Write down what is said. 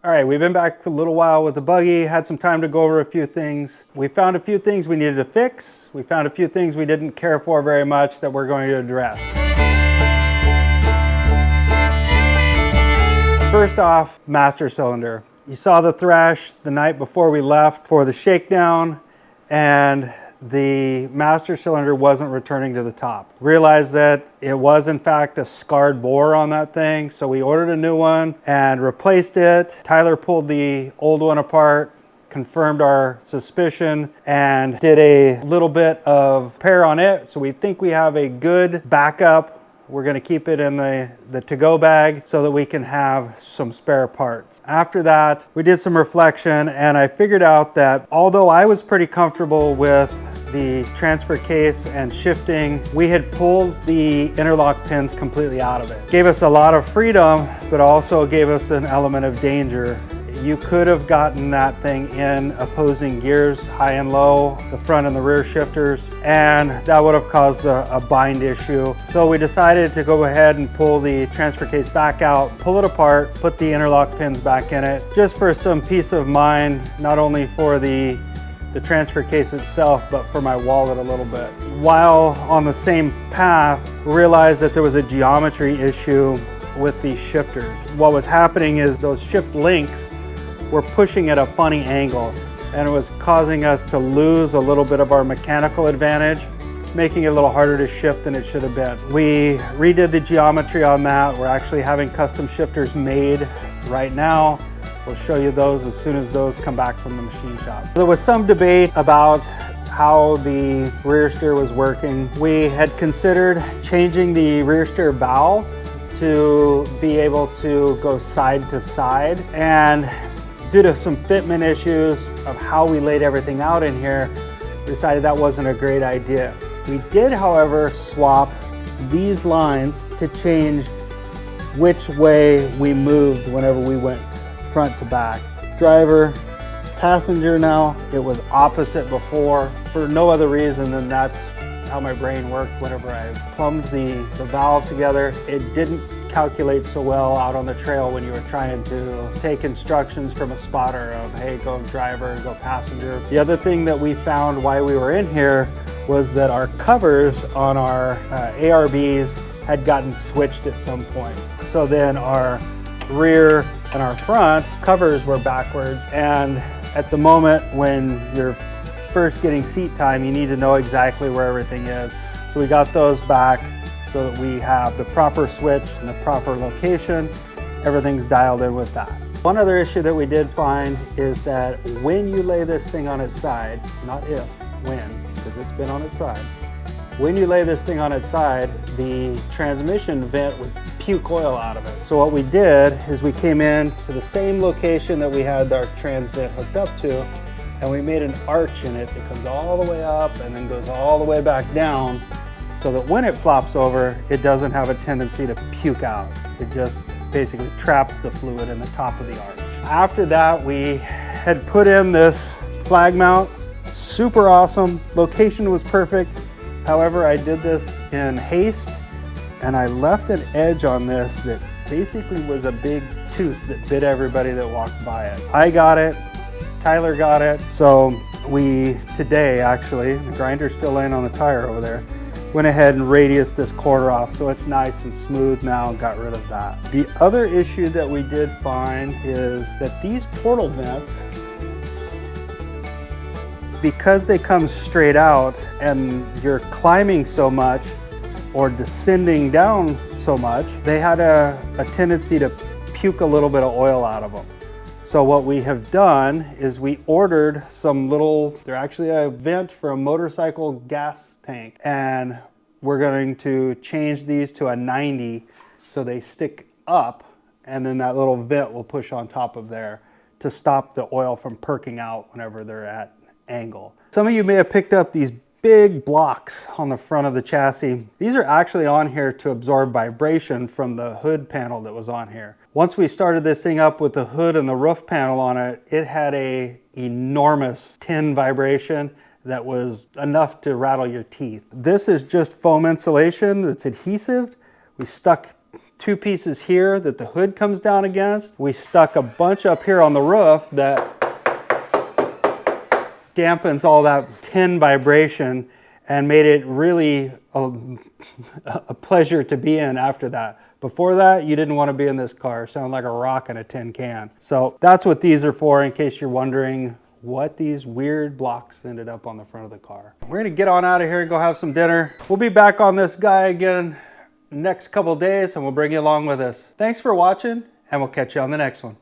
All right, we've been back a little while with the Buggy, had some time to go over a few things. We found a few things we needed to fix. We found a few things we didn't care for very much that we're going to address. First off, master cylinder. You saw the thrash the night before we left for the shakedown, and the master cylinder wasn't returning to the top. Realized that it was in fact a scarred bore on that thing, so we ordered a new one and replaced it. Tyler pulled the old one apart, confirmed our suspicion, and did a little bit of repair on it. So we think we have a good backup. We're going to keep it in the to-go bag so that we can have some spare parts. After that, we did some reflection, and I figured out that although I was pretty comfortable with the transfer case and shifting, we had pulled the interlock pins completely out of it. Gave us a lot of freedom, but also gave us an element of danger. You could have gotten that thing in opposing gears, high and low, the front and the rear shifters, and that would have caused a bind issue. So we decided to go ahead and pull the transfer case back out, pull it apart, put the interlock pins back in it, just for some peace of mind, not only for the transfer case itself, but for my wallet a little bit. While on the same path, we realized that there was a geometry issue with these shifters. What was happening is those shift links were pushing at a funny angle, and it was causing us to lose a little bit of our mechanical advantage, making it a little harder to shift than it should have been. We redid the geometry on that. We're actually having custom shifters made right now. We'll show you those as soon as those come back from the machine shop. There was some debate about how the rear steer was working. We had considered changing the rear steer valve to be able to go side to side, and due to some fitment issues of how we laid everything out in here, we decided that wasn't a great idea. We did, however, swap these lines to change which way we moved whenever we went front to back. Driver, passenger now. It was opposite before for no other reason than that's how my brain worked whenever I plumbed the valve together. It didn't calculate so well out on the trail when you were trying to take instructions from a spotter of, hey, go driver, go passenger. The other thing that we found while we were in here was that our covers on our ARBs had gotten switched at some point. So then our rear and our front covers were backwards, and at the moment when you're first getting seat time, you need to know exactly where everything is. So we got those back so that we have the proper switch and the proper location. Everything's dialed in with that. One other issue that we did find is that when you lay this thing on its side, not if, when, because it's been on its side. When you lay this thing on its side, the transmission vent would puke oil out of it. So what we did is we came in to the same location that we had our trans vent hooked up to, and we made an arch in it that comes all the way up and then goes all the way back down, so that when it flops over, it doesn't have a tendency to puke out. It just basically traps the fluid in the top of the arch. After that, we had put in this flag mount. Super awesome. Location was perfect. However, I did this in haste, and I left an edge on this that basically was a big tooth that bit everybody that walked by it. I got it, Tyler got it, so we, today actually, the grinder's still laying on the tire over there, went ahead and radiused this quarter off so it's nice and smooth now and got rid of that. The other issue that we did find is that these portal vents, because they come straight out and you're climbing so much or descending down so much, they had a tendency to puke a little bit of oil out of them. So what we have done is we ordered some little, they're actually a vent for a motorcycle gas tank, and we're going to change these to a 90 so they stick up, and then that little vent will push on top of there to stop the oil from perking out whenever they're at angle. Some of you may have picked up these big blocks on the front of the chassis. These are actually on here to absorb vibration from the hood panel that was on here. Once we started this thing up with the hood and the roof panel on it, it had a enormous tin vibration that was enough to rattle your teeth. This is just foam insulation that's adhesive. We stuck two pieces here that the hood comes down against. We stuck a bunch up here on the roof that dampens all that tin vibration and made it really a pleasure to be in after that. Before that, you didn't want to be in this car. It sounded like a rock in a tin can. So that's what these are for, in case you're wondering what these weird blocks ended up on the front of the car. We're gonna get on out of here and go have some dinner. We'll be back on this guy again next couple days, and we'll bring you along with us. Thanks for watching, and we'll catch you on the next one.